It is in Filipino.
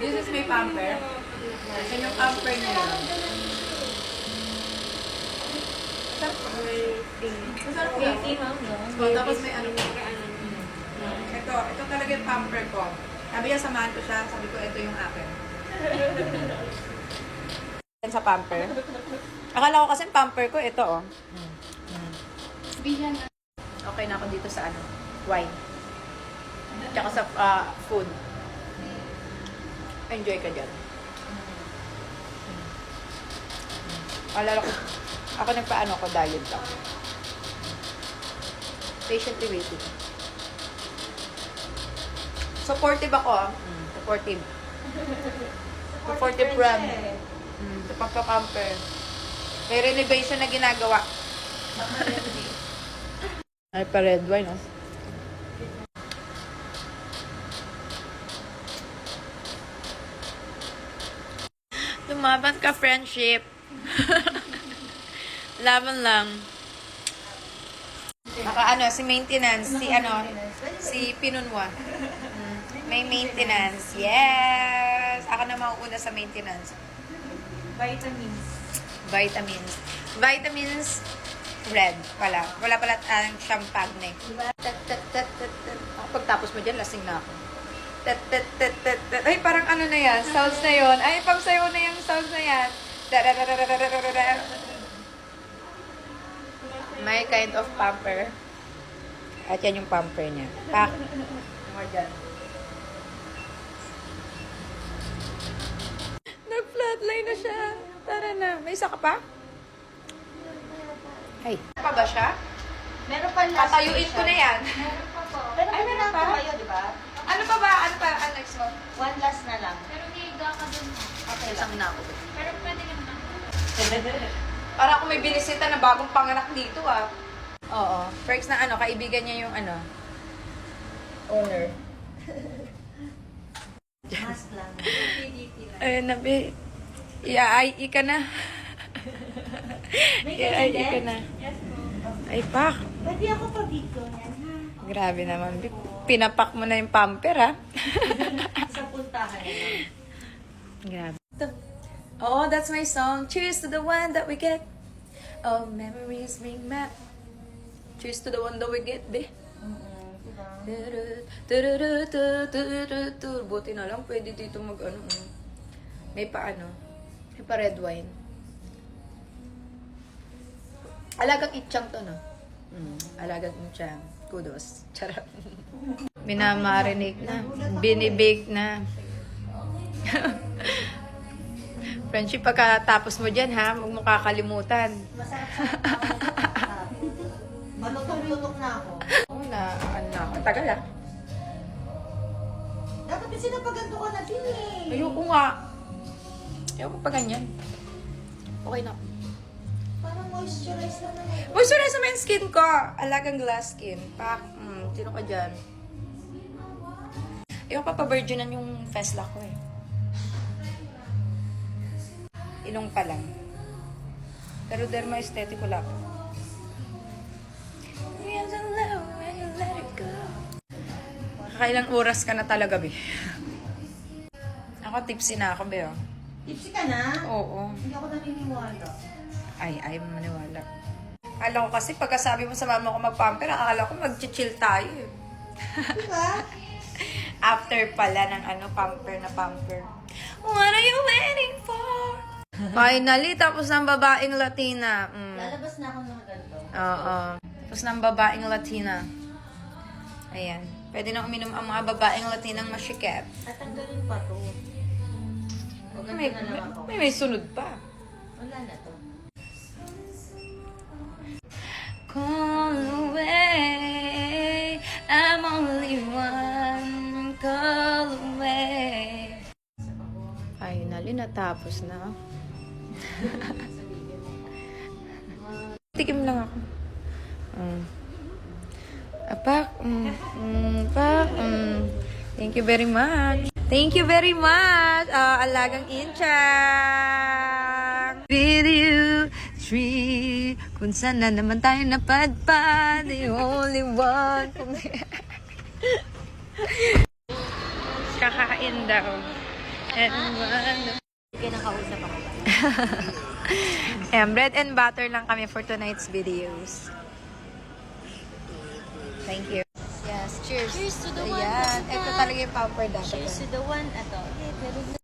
This is my pamper. Yan yung pamper niya. Masarap daw. So, tapos may ano. Ito talaga yung pamper ko. Sabi niya, samahan ko siya. Sabi ko, ito yung akin. Yan sa pamper. Akala ko kasi pamper ko, ito oh. Okay na ako dito sa ano, wine. Tsaka sa food. Enjoy ka dyan. Alala ko, ako nagpaano ko, diet lang. Patiently waiting. Supportive ako ah. Supportive. Supportive brand. Sa pagka-camper. May renovation na ginagawa. Ay, pa red wine, no? Lumaban ka, friendship. Laban lang. Si maintenance, si Pinunwa. May maintenance. Yes! Ako na mauuna sa maintenance. Vitamins red pala. Wala pala champagne. Pagtapos mo dyan, lasing na ako. Ay, parang ano na yan? Sounds na yun. Ay, pang sayo na yung sounds na yan. My kind of pamper. At yan yung pamper niya. Pak. More dyan. Nag-flatline na siya. Tara na. May isa ka pa? Ay. Ano pa ba siya? Meron pa last. Tatayuin ko na yan. Meron pa po. Pero Ay, meron pa? kayo, di ba? Ano pa ba? Ano pa? Ano next mo? One last na lang. Pero higa ka dun mo. Okay, isang na ako. Pero pwede ka naman. Para kung may binisita na bagong panganak dito ah. Oo. First na kaibigan niya yung owner. Mas lang. Ayun na, be. Iay ka na. Iay ka na. Ay, pak. Pwede ako pa video yan, ha? Grabe naman. Pinapak mo na yung pamper, ha? Sa puntahan na lang. Grabe. Oh, that's my song. Cheers to the one that we get. Oh, memories bring back. Cheers to the one that we get, be. Buti na lang, pwede dito may pa may pa red wine. Alagang itchang to, no? Alagang itchang. Kudos. Charap. Minamarinig na. Binibake na. Friendship, pagkatapos mo dyan, ha? Huwag mo kakalimutan. Masarap. Malutong-lutok na ako. Oo na, ang tagal, ha? Dapat kasi napaganto ka na din eh. Ayoko nga. Ayoko pa ganyan. Okay na. Parang moisturize naman eh. Moisturize naman yung skin ko. Alagang glass skin. Pak. Sino ka dyan? Ayoko pa pa-virginan yung Festlock ko eh. Ilong pa lang. Pero derma aesthetic ko lang. Kakailang oras ka na talaga, be. Ako, tipsy na ako, be. Oh. Tipsy ka na? Oo. Hindi ako naniniwala. Ay, maniwala. Akala ko kasi pagkasabi mo sa mama ko mag-pamper, akala ko mag-chill tayo. Diba? After pala ng pamper na pamper. What are you waiting for? Finally, tapos ng babaeng Latina. Lalabas na ako ng ganito. Oo. Tapos ng babaeng Latina. Ayan. Pwede na uminom ang mga babaeng Latinang masikip. At tanggalin pa to. O ganito May, na lang ako. may sunod pa. Wala na to. Call away, I'm only one call away. Finally, natapos na. Tikim lang ako. Apak. Thank you very much. Thank you very much. Alagang Inchang. Video 3. Kung saan na naman tayo napadpad. The only one. Kakain daw. And one. Kaya nakausap ako. Ayan, bread and butter lang kami for tonight's videos. Thank you. Yes, cheers. Cheers to the one Ayan, that we ito got. talaga yung pamper dapat. Cheers to the one. Ato.